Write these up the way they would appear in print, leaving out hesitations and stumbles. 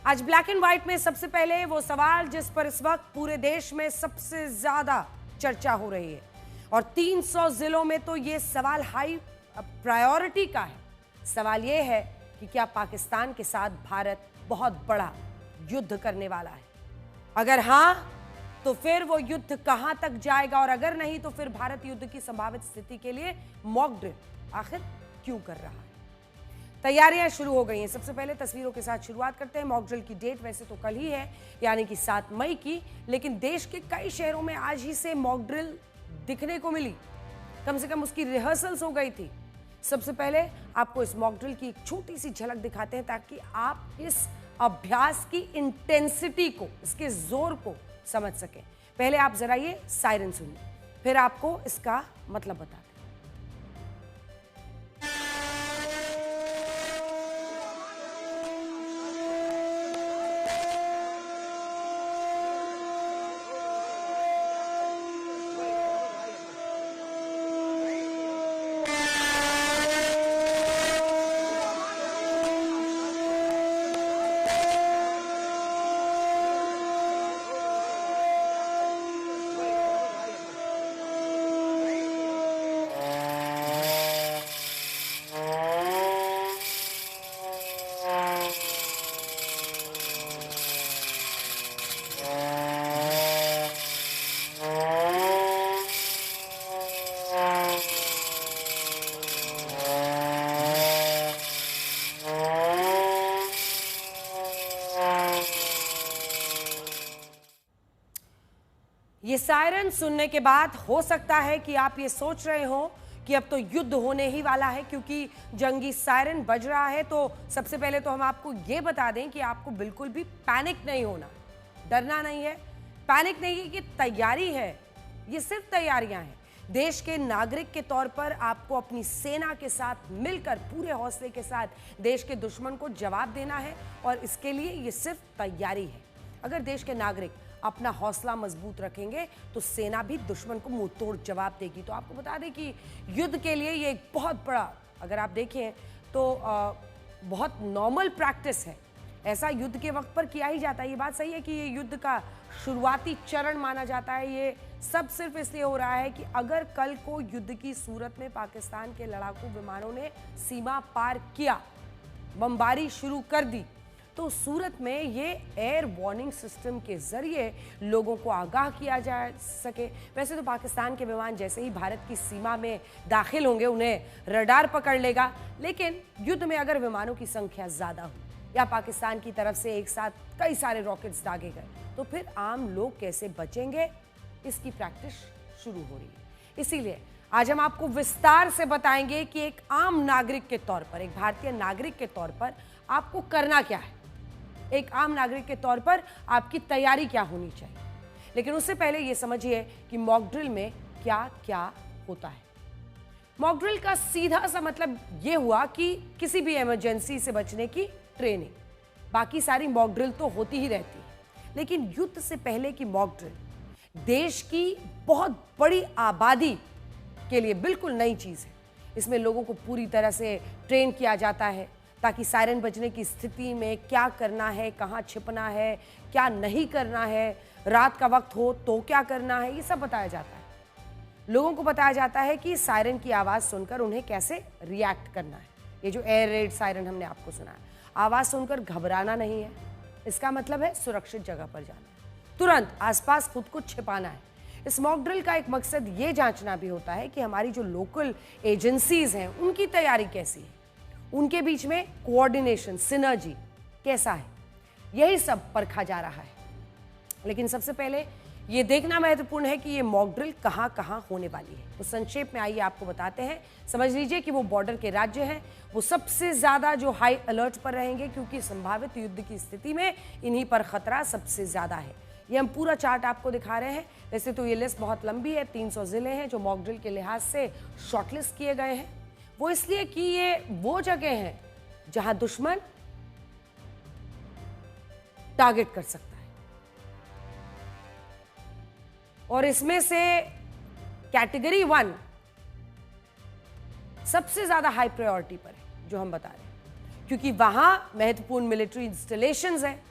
आज black and white में सबसे पहले वो सवाल जिस पर इस वक्त पूरे देश में सबसे ज्यादा चर्चा हो रही है और 300 जिलों में तो ये सवाल हाई प्रायोरिटी का है। सवाल ये है कि क्या पाकिस्तान के साथ भारत बहुत बड़ा युद्ध करने वाला है? अगर हां तो फिर वो युद्ध कहां तक जाएगा और अगर नहीं तो फिर भारत युद्ध की संभावित स्थिति के लिए मॉक ड्रिल आखिर क्यों कर रहा है? तैयारियां शुरू हो गई हैं। सबसे पहले तस्वीरों के साथ शुरुआत करते हैं। मॉक ड्रिल की डेट वैसे तो कल ही है, यानी कि 7 मई की, लेकिन देश के कई शहरों में आज ही से मॉक ड्रिल दिखने को मिली। कम से कम उसकी रिहर्सल्स हो गई थी। सबसे पहले आपको इस मॉक ड्रिल की एक छोटी सी झलक दिखाते हैं ताकि आप इस अभ्यास की इंटेंसिटी को, इसके जोर को समझ सकें। पहले आप जरा ये सायरन सुनिए, फिर आपको इसका मतलब बताते हैं। ये सायरन सुनने के बाद हो सकता है कि आप ये सोच रहे हो कि अब तो युद्ध होने ही वाला है, क्योंकि जंगी सायरन बज रहा है। तो सबसे पहले तो हम आपको ये बता दें कि आपको बिल्कुल भी पैनिक नहीं होना, डरना नहीं है, पैनिक नहीं है, कि तैयारी है। ये सिर्फ तैयारियां हैं। देश के नागरिक के तौर पर आपको अपनी सेना के साथ मिलकर पूरे हौसले के साथ देश के दुश्मन को जवाब देना है और इसके लिए ये सिर्फ तैयारी है। अगर देश के नागरिक अपना हौसला मजबूत रखेंगे तो सेना भी दुश्मन को मुंह तोड़ जवाब देगी। तो आपको बता दें कि युद्ध के लिए ये एक बहुत बड़ा, अगर आप देखें तो बहुत नॉर्मल प्रैक्टिस है। ऐसा युद्ध के वक्त पर किया ही जाता है। ये बात सही है कि ये युद्ध का शुरुआती चरण माना जाता है। ये सब सिर्फ इसलिए हो रहा है कि अगर कल को युद्ध की सूरत में पाकिस्तान के लड़ाकू विमानों ने सीमा पार किया, बमबारी शुरू कर दी, तो सूरत में ये एयर वार्निंग सिस्टम के जरिए लोगों को आगाह किया जा सके। वैसे तो पाकिस्तान के विमान जैसे ही भारत की सीमा में दाखिल होंगे उन्हें रडार पकड़ लेगा, लेकिन युद्ध में अगर विमानों की संख्या ज्यादा हो या पाकिस्तान की तरफ से एक साथ कई सारे रॉकेट्स दागे गए तो फिर आम लोग कैसे बचेंगे, इसकी प्रैक्टिस शुरू हो रही है। इसीलिए आज हम आपको विस्तार से बताएंगे कि एक आम नागरिक के तौर पर, एक भारतीय नागरिक के तौर पर आपको करना क्या है, एक आम नागरिक के तौर पर आपकी तैयारी क्या होनी चाहिए। लेकिन उससे पहले यह समझिए कि मॉक ड्रिल में क्या क्या होता है। मॉक ड्रिल का सीधा सा मतलब यह हुआ कि किसी भी इमरजेंसी से बचने की ट्रेनिंग। बाकी सारी मॉक ड्रिल तो होती ही रहती है, लेकिन युद्ध से पहले की मॉक ड्रिल देश की बहुत बड़ी आबादी के लिए बिल्कुल नई चीज है। इसमें लोगों को पूरी तरह से ट्रेन किया जाता है ताकि सायरन बजने की स्थिति में क्या करना है, कहां छिपना है, क्या नहीं करना है, रात का वक्त हो तो क्या करना है, ये सब बताया जाता है। लोगों को बताया जाता है कि सायरन की आवाज सुनकर उन्हें कैसे रिएक्ट करना है। ये जो एयर रेड सायरन हमने आपको सुना है, आवाज सुनकर घबराना नहीं है, इसका मतलब है सुरक्षित जगह पर जाना है, तुरंत आसपास खुद को छिपाना है। इस मॉक ड्रिल का एक मकसद ये जांचना भी होता है कि हमारी जो लोकल एजेंसीज हैं उनकी तैयारी कैसी है, उनके बीच में कोऑर्डिनेशन, सिनर्जी कैसा है, यही सब परखा जा रहा है। लेकिन सबसे पहले ये देखना महत्वपूर्ण है कि ये मॉक ड्रिल कहां कहां होने वाली है। तो संक्षेप में आइए आपको बताते हैं। समझ लीजिए कि वो बॉर्डर के राज्य हैं, वो सबसे ज्यादा जो हाई अलर्ट पर रहेंगे, क्योंकि संभावित युद्ध की स्थिति में इन्हीं पर खतरा सबसे ज्यादा है। ये हम पूरा चार्ट आपको दिखा रहे हैं। वैसे तो ये लिस्ट बहुत लंबी है, 300 जिले हैं जो मॉक ड्रिल के लिहाज से शॉर्टलिस्ट किए गए हैं। वो इसलिए कि ये वो जगह है जहां दुश्मन टारगेट कर सकता है, और इसमें से कैटेगरी 1 सबसे ज्यादा हाई प्रायोरिटी पर है जो हम बता रहे हैं, क्योंकि वहां महत्वपूर्ण मिलिट्री इंस्टॉलेशंस हैं,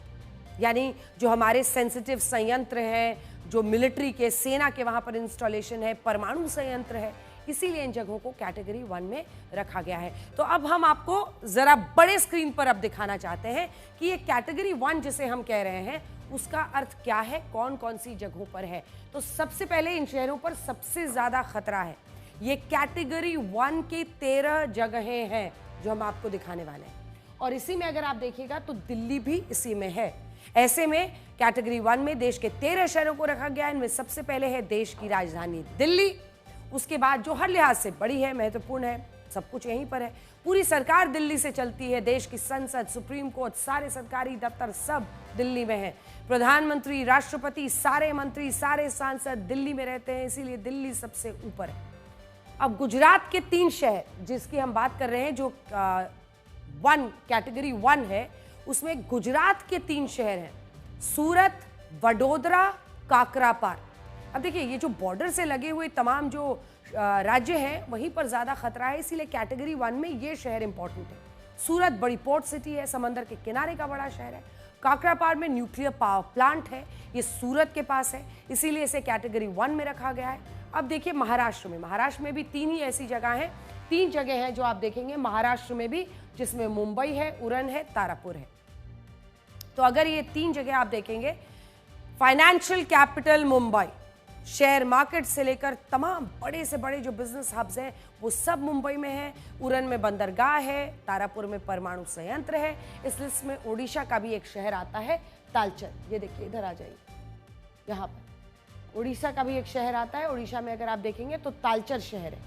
यानी जो हमारे सेंसिटिव संयंत्र हैं, जो मिलिट्री के, सेना के वहां पर इंस्टॉलेशन है, परमाणु संयंत्र है, इसीलिए इन जगहों को कैटेगरी 1 में रखा गया है। तो अब हम आपको जरा बड़े स्क्रीन पर अब दिखाना चाहते हैं कि ये कैटेगरी 1 जिसे हम कह रहे हैं उसका अर्थ क्या है, कौन कौन सी जगहों पर है। तो सबसे पहले इन शहरों पर सबसे ज्यादा खतरा है। ये कैटेगरी 1 की 13 जगहें हैं जो हम आपको दिखाने वाले हैं, और इसी में अगर आप देखिएगा तो दिल्ली भी इसी में है। ऐसे में कैटेगरी 1 में देश के 13 शहरों को रखा गया है। इनमें सबसे पहले है देश की राजधानी दिल्ली, उसके बाद जो हर लिहाज से बड़ी है, महत्वपूर्ण है, सब कुछ यहीं पर है। पूरी सरकार दिल्ली से चलती है, देश की संसद, सुप्रीम कोर्ट, सारे सरकारी दफ्तर सब दिल्ली में है। प्रधानमंत्री, राष्ट्रपति, सारे मंत्री, सारे सांसद दिल्ली में रहते हैं, इसीलिए दिल्ली सबसे ऊपर है। अब गुजरात के 3 शहर जिसकी हम बात कर रहे हैं, जो कैटेगरी 1 है, उसमें गुजरात के 3 शहर हैं, सूरत, वडोदरा, काकरापार। अब देखिए, ये जो बॉर्डर से लगे हुए तमाम जो राज्य हैं वहीं पर ज्यादा खतरा है, इसीलिए कैटेगरी 1 में ये शहर इंपॉर्टेंट है। सूरत बड़ी पोर्ट सिटी है, समंदर के किनारे का बड़ा शहर है। काकरापार में न्यूक्लियर पावर प्लांट है, ये सूरत के पास है, इसीलिए इसे कैटेगरी 1 में रखा गया है। अब देखिए महाराष्ट्र में भी 3 ही ऐसी जगह हैं, 3 जगह हैं जो आप देखेंगे महाराष्ट्र में भी, जिसमें मुंबई है, उरण है, तारापुर है। तो अगर ये 3 जगह आप देखेंगे, financial capital Mumbai, share market से लेकर तमाम बड़े से बड़े जो बिजनेस हब्स हैं वो सब मुंबई में है। उरण में बंदरगाह है, तारापुर में परमाणु संयंत्र है। इस लिस्ट में ओडिशा का भी एक शहर आता है, तालचर। ये देखिए, इधर आ जाइए, यहाँ पर उड़ीसा का भी एक शहर आता है। उड़ीसा में अगर आप देखेंगे तो तालचर शहर है,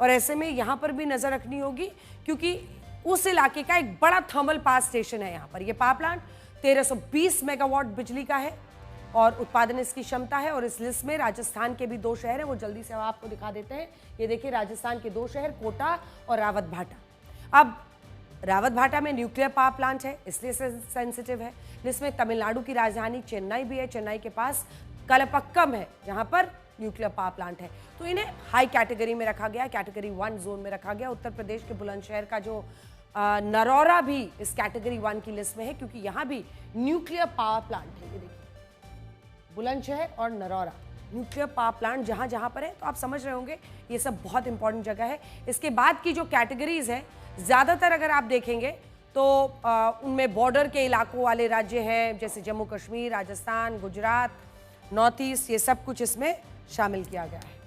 और ऐसे में यहाँ पर भी नजर रखनी होगी क्योंकि उस इलाके का एक बड़ा थर्मल पावर स्टेशन है। यहाँ पर ये पावर प्लांट 1320 मेगावाट बिजली का है और उत्पादन इसकी क्षमता है। और इस लिस्ट में राजस्थान के भी 2 शहर हैं, वो जल्दी से आपको दिखा देते हैं। ये देखिए, राजस्थान के 2 शहर, कोटा और रावत भाटा। अब रावत भाटा में न्यूक्लियर पावर प्लांट है, इसलिए सेंसिटिव है। लिस्ट में तमिलनाडु की राजधानी चेन्नई भी है, चेन्नई के पास कलपक्कम है जहां पर न्यूक्लियर पावर प्लांट है। तो इन्हें हाई कैटेगरी में रखा गया, कैटेगरी 1 जोन में रखा गया। उत्तर प्रदेश के बुलंदशहर का जो नरौरा भी इस कैटेगरी 1 की लिस्ट में है, क्योंकि यहाँ भी न्यूक्लियर पावर प्लांट है। ये देखिए, बुलंदशहर और नरौरा न्यूक्लियर पावर प्लांट जहां जहां पर है, तो आप समझ रहे होंगे ये सब बहुत इंपॉर्टेंट जगह है। इसके बाद की जो कैटेगरीज हैं, ज्यादातर अगर आप देखेंगे तो उनमें बॉर्डर के इलाकों वाले राज्य हैं, जैसे जम्मू कश्मीर, राजस्थान, गुजरात, नॉर्थ ईस्ट, ये सब कुछ इसमें शामिल किया गया है।